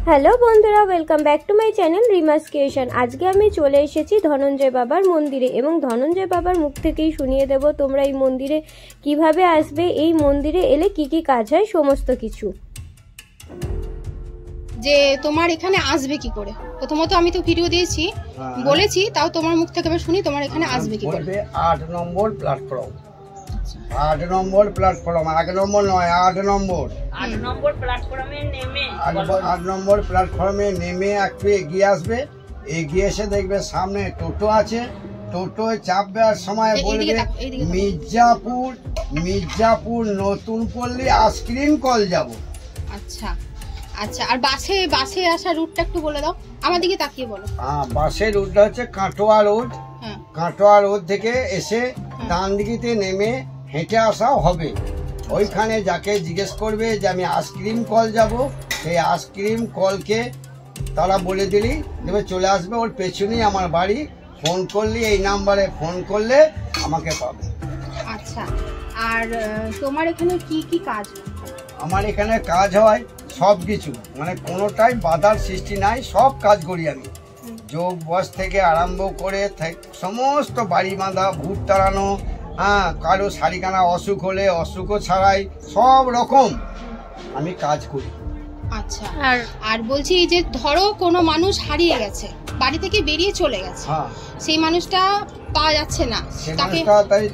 Hello বন্ধুরা, welcome back to my channel রিমাস creation. আজকে আমি চলে এসেছি ধনঞ্জয় বাবার মন্দিরে এবং ধনঞ্জয় বাবার মুখ থেকেই শুনিয়ে দেব তোমরা এই মন্দিরে কিভাবে আসবে, এই মন্দিরে এলে কি কি কাজ হয়, সমস্ত কিছু। যে তোমার এখানে আসবে কি করে? প্রথমত আমি তো ভিডিও দিয়েছি, বলেছি, তাও তোমার মুখ থেকে আমি শুনি তোমার এখানে আসবে কি করে। 8 নম্বর প্ল্যাটফর্ম, 8 নম্বর প্ল্যাটফর্ম, 1 নম্বর নয়, 8 নম্বর প্ল্যাটফর্মে নেমে 8 নম্বর প্ল্যাটফর্মে নেমে একটু এগিয়ে আসবে। এগিয়ে এসে দেখবে সামনে টোটো আছে, টোটোয় চাপবে আর সময় বলবে মির্জাপুর নতুন পল্লী আইসক্রিম কল যাব। আচ্ছা আচ্ছা, আর বাসে আসার রুটটা একটু বলে দাও, আমার দিকে তাকিয়ে বলো। বাসের রুটটা হচ্ছে কাটোয়া রোড। কাটোয়া রোড থেকে এসে ডান দিকে নেমে হেঁটে আসাও হবে। ওইখানে যাকে জিজ্ঞেস করবে যে আমি আইসক্রিম কল যাব, সেই আইসক্রিম কলকে তারা বলে দিলি দেবে, চলে আসবে। ওর পেছনেই আমার বাড়ি। ফোন করলি, এই নাম্বারে ফোন করলে আমাকে পাবে। আচ্ছা, আর তোমার এখানে কি কি কাজ? আমার এখানে কাজ হয় সব কিছু, মানে কোনোটাই বাধার সৃষ্টি নাই, সব কাজ করি আমি। যোগ বয়স থেকে আরম্ভ করে সমস্ত বাড়ি বাঁধা, ভূত তাড়ানো, কারো শাড়িখানা অসুখ হলে অসুখও ছাড়াই সব রকম আমি কাজ করি। আচ্ছা, আর বলছি যে ধরো কোনো মানুষ হারিয়ে গেছে, বাড়ি থেকে বেরিয়ে চলে গেছে, সেই মানুষটা পাওয়া যাচ্ছে না,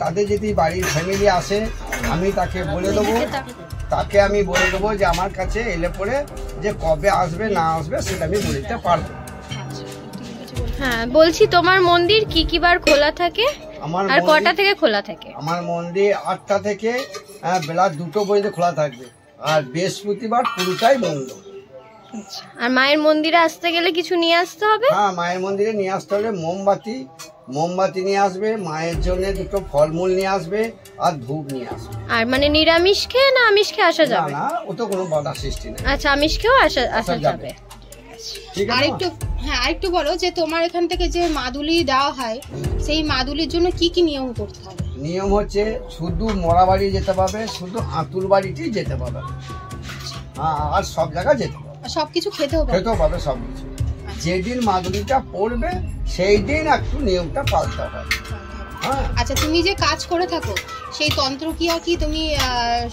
তাদের যদি বাড়ির ফ্যামিলি আসে আমি তাকে বলে দেবো, যে আমার কাছে এলে পরে যে কবে আসবে না আসবে সেটা আমি বলে দিতে পারবো। হ্যাঁ, বলছি তোমার মন্দির কি কি বার খোলা থাকে আর কটা থেকে খোলা থাকে? আমার মন্দির 8টা থেকে বেলা 2টো পর্যন্ত খোলা থাকবে, আর বৃহস্পতিবার পুরোটাই বন্ধ। আর মায়ের মন্দিরে আসতে গেলে কিছু নিয়ে আসতে হবে? হ্যাঁ, মায়ের মন্দিরে নিয়ে আসতে হলে মোমবাতি নিয়ে আসবে, মায়ের জন্য 2টো ফলমূল নিয়ে আসবে আর ধূপ নিয়ে আসবে। আর মানে নিরামিষ খেয়ে না আমিষ খেয়ে আসা যাবে? না, ও তো কোনো বাধা সৃষ্টি নেই। আচ্ছা, আমিষ খেয়েও আসা যাবে। আরেকটু বলো যে তোমার এখান থেকে যে মাদুলি দেওয়া হয়, সেই মাদুলির জন্য কি কি নিয়ম করতে হবে? নিয়ম হচ্ছে শুধু মরা বাড়ি যেতে পারবে, শুধু আতুল বাড়িতেই যেতে পারবে, আর সব জায়গায় যেতে পারবে, সবকিছু খেতেও পাবে সবকিছু। যেদিন মাদুলিটা পড়বে সেই দিন একটু নিয়মটা পাল্টা হয়। আচ্ছা, তুমি যে কাজ করে থাকো সেই তন্ত্রক্রিয়া কি তুমি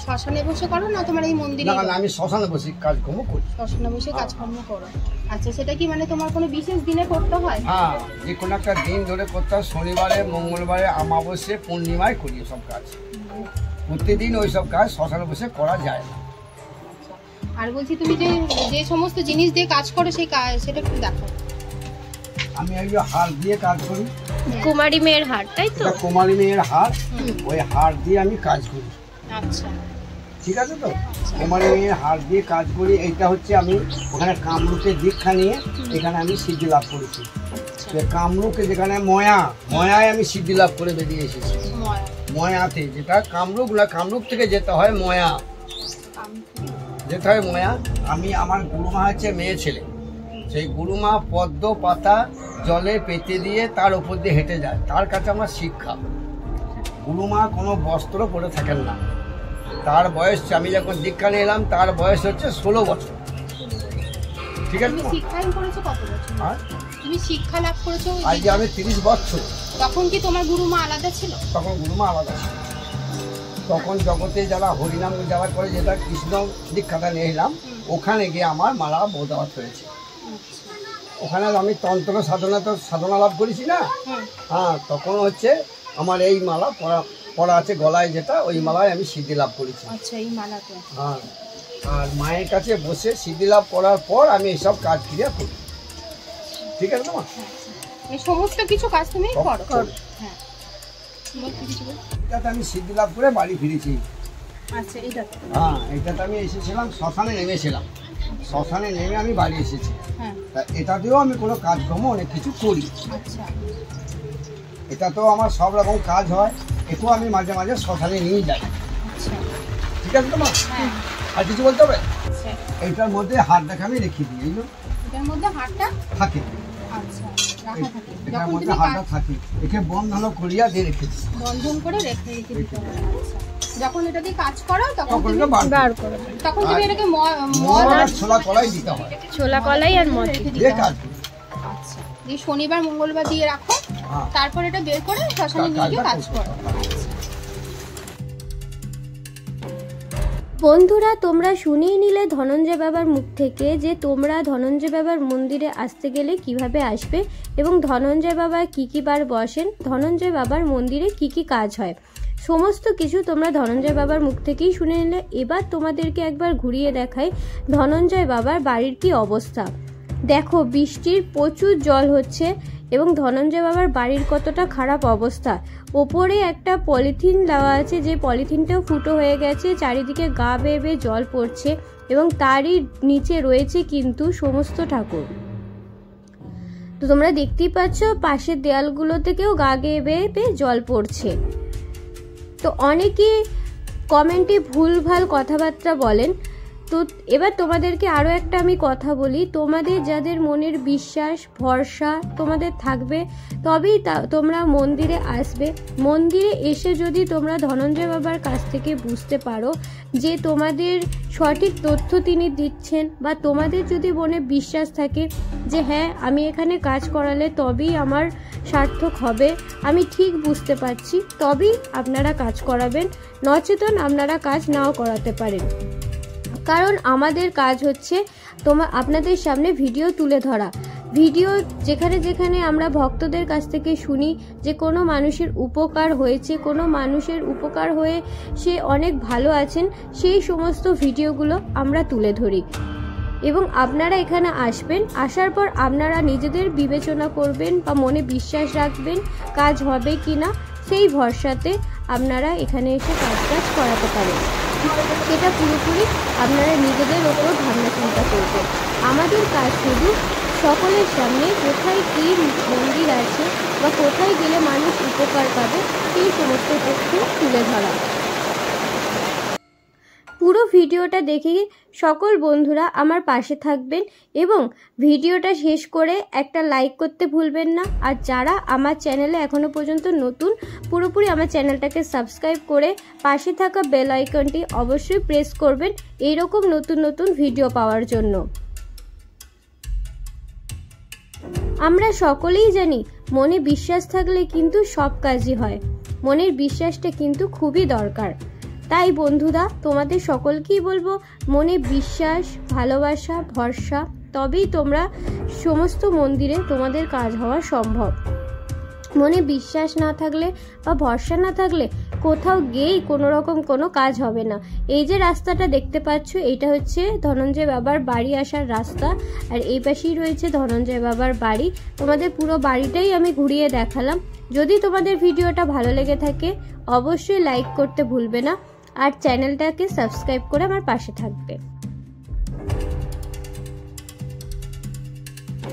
শ্মশানে বসে করো না তোমার এই মন্দিরে? না, আমি শ্মশানে বসে কাজকর্ম করি। শ্মশানে বসে কাজকর্ম করো। আচ্ছা, সেটা কি মানে তোমার কোনো বিশেষ দিনে করতে হয়? হ্যাঁ, যে কোনো একটা দিন ধরে করতে হয়। শনিবারে, মঙ্গলবারে, অমাবস্যা, পূর্ণিমায় করি সব কাজ। প্রতিদিন ওই সব কাজ শ্মশানে বসে করা যায় না। আর বলছি তুমি যে সমস্ত জিনিস দিয়ে কাজ করো সেই কাজ সেটা একটু দেখো। আমি এই হার দিয়ে কাজ করি, কুমারী মেয়ের হার, তাই তো? কুমারী মেয়ের হার, ওই হার দিয়ে আমি কাজ করি। আচ্ছা, ঠিক আছে তো? কুমারী মেয়ের হার দিয়ে কাজ করি। এইটা হচ্ছে আমি ওখানে কামরূপের দীক্ষা নিয়ে এখানে আমি সিদ্ধি লাভ করেছি। কামরূপে যেখানে ময়ায় আমি সিদ্ধি লাভ করে বেরিয়ে এসেছি। ময়াতে, যেটা কামরূপ না, কামরূপ থেকে যেতে হয় ময়া, আমি আমার গুরুমা হচ্ছে মেয়ে ছেলে, সেই গুরুমা পদ্ম পাতা জলে পেতে দিয়ে তার উপর দিয়ে হেঁটে যায়, তার কাছে আমার শিক্ষা। গুরুমা কোনো বস্ত্র পরে থাকেন না। তার বয়স, আমি যখন দীক্ষা নিয়ে এলাম তার বয়স হচ্ছে 16 বছর। ঠিক আছে? তুমি শিক্ষা লাভ করেছো আজ আমি 30 বছর। তখন কি তোমার গুরুমা আলাদা ছিল? তখন গুরুমা আলাদা ছিল। তখন জগতে যারা হরিনাম যাওয়ার পরে যেটা কৃষ্ণ দীক্ষাটা নিয়ে এলাম, ওখানে গিয়ে আমার মালা বোধাবাত হয়েছে। ওখানে আমি তন্ত্র সাধনা লাভ করেছি না, তখন হচ্ছে আমার এই মালা পরা আছে গলায়, যেটা ওই মালায় আমি সিদ্ধি লাভ করেছি। আর মায়ের কাছে বসে সিদ্ধি লাভ করার পর আমি এইসব কাজ ক্রিয়া করি। ঠিক আছে তোমার? সমস্ত কিছু কাজ তুমি করো। এটাতে আমি সিদ্ধি লাভ করে বাড়ি ফিরেছি। আচ্ছা, এটাতে আমি এসেছিলাম, শ্মশানে নেমেছিলাম, শ্মশানে নেমে আমি বাড়ি এসেছি। তা এটাতেও আমি কোনো কাজকর্ম অনেক কিছু করি। এটাতেও আমার সব রকম কাজ হয়, এটাও আমি মাঝে মাঝে শ্মশানে নিয়ে যাই। ঠিক আছে তোমার? আর কিছু বলতে হবে? এইটার মধ্যে হাতটাকে আমি রেখে দিই, এটার মধ্যে হাতটা থাকে। এটার মধ্যে হাতটা থাকে, একে বন্ধন করিয়া দিয়ে রেখেছি, বন্ধন করে রেখে দিতে হবে। যখন এটা দিয়ে কাজ করো তখন তুমি বার করো, তখন তুমি এটাকে মদ আর ছোলা কলাই দিতে হয়, ছোলা কলাই আর মদ দিয়ে কাজ করো। আচ্ছা, এই শনিবার মঙ্গলবার দিয়ে রাখো, তারপর এটা বের করে শ্মশানে নিয়ে গিয়ে কাজ করো। বন্ধুরা, তোমরা শুনেই নিলে ধনঞ্জয় বাবার মুখ থেকে যে তোমরা ধনঞ্জয় বাবার মন্দিরে আসতে গেলে কিভাবে আসবে এবং ধনঞ্জয় বাবা কি কি বার বসেন, ধনঞ্জয় বাবার মন্দিরে কি কি কাজ হয়, সমস্ত কিছু তোমরা ধনঞ্জয় বাবার মুখ থেকেই শুনে নিলে। এবার তোমাদেরকে একবার ঘুরিয়ে দেখাই ধনঞ্জয় বাবার বাড়ির কি অবস্থা। দেখো, বৃষ্টির প্রচুর জল হচ্ছে এবং ধনঞ্জয় বাবার বাড়ির কতটা খারাপ অবস্থা। ওপরে একটা পলিথিন দেওয়া আছে, যে পলিথিনটাও ফুটো হয়ে গেছে, চারিদিকে গা বেয়ে বেয়ে জল পড়ছে এবং তারই নিচে রয়েছে কিন্তু সমস্ত ঠাকুর। তো তোমরা দেখতেই পাচ্ছ পাশের দেয়ালগুলো থেকেও গা বেয়ে বেয়ে জল পড়ছে। তো অনেকে কমেন্টে ভুলভাল কথাবার্তা বলেন। তো এবার তোমাদেরকে আরও একটা আমি কথা বলি, তোমাদের যাদের মনের বিশ্বাস ভরসা তোমাদের থাকবে তবেই তোমরা মন্দিরে আসবে। মন্দিরে এসে যদি তোমরা ধনঞ্জয় বাবার কাছ থেকে বুঝতে পারো যে তোমাদের সঠিক তথ্য তিনি দিচ্ছেন, বা তোমাদের যদি মনে বিশ্বাস থাকে যে হ্যাঁ আমি এখানে কাজ করালে তবেই আমার সার্থক হবে, আমি ঠিক বুঝতে পারছি, তবেই আপনারা কাজ করাবেন, নচেতন আপনারা কাজ নাও করাতে পারেন। কারণ আমাদের কাজ হচ্ছে আপনাদের সামনে ভিডিও তুলে ধরা। ভিডিও যেখানে যেখানে আমরা ভক্তদের কাছ থেকে শুনি যে কোনো মানুষের উপকার হয়েছে, কোনো মানুষের উপকার হয়ে সে অনেক ভালো আছেন, সেই সমস্ত ভিডিওগুলো আমরা তুলে ধরি। এবং আপনারা এখানে আসবেন, আসার পর আপনারা নিজেদের বিবেচনা করবেন বা মনে বিশ্বাস রাখবেন কাজ হবে কি না, সেই ভরসাতে আপনারা এখানে এসে কাজ করাতে পারেন। সেটা পুরোপুরি আপনারা নিজেদের ওপর ভাবনা চিন্তা করবেন। আমাদের কাজ শুধু সকলের সামনে কোথায় কী মন্দির আছে বা কোথায় গেলে মানুষ উপকার পাবে সেই সমস্ত তথ্য তুলে ধরা। পুরো ভিডিওটা দেখে সকল বন্ধুরা আমার পাশে থাকবেন এবং ভিডিওটা শেষ করে একটা লাইক করতে ভুলবেন না। আর যারা আমার চ্যানেলে এখনো পর্যন্ত নতুন, পুরোপুরি আমার চ্যানেলটাকে সাবস্ক্রাইব করে পাশে থাকা বেল আইকনটি অবশ্যই প্রেস করবেন এইরকম নতুন নতুন ভিডিও পাওয়ার জন্য। আমরা সকলেই জানি মনে বিশ্বাস থাকলে কিন্তু সব কাজই হয়, মনের বিশ্বাসটা কিন্তু খুবই দরকার। তাই বন্ধুরা, তোমাদের সকলকেই বলবো মনে বিশ্বাস ভালোবাসা ভরসা, তবেই তোমরা সমস্ত মন্দিরে তোমাদের কাজ হওয়া সম্ভব। মনে বিশ্বাস না থাকলে বা ভরসা না থাকলে কোথাও গিয়েই কোনো রকম কোনো কাজ হবে না। এই যে রাস্তাটা দেখতে পাচ্ছ, এটা হচ্ছে ধনঞ্জয় বাবার বাড়ি আসার রাস্তা, আর এই পাশেই রয়েছে ধনঞ্জয় বাবার বাড়ি। তোমাদের পুরো বাড়িটাই আমি ঘুরিয়ে দেখালাম। যদি তোমাদের ভিডিওটা ভালো লেগে থাকে অবশ্যই লাইক করতে ভুলবে না, আর চ্যানেলটাকে সাবস্ক্রাইব করে আমার পাশে থাকবে।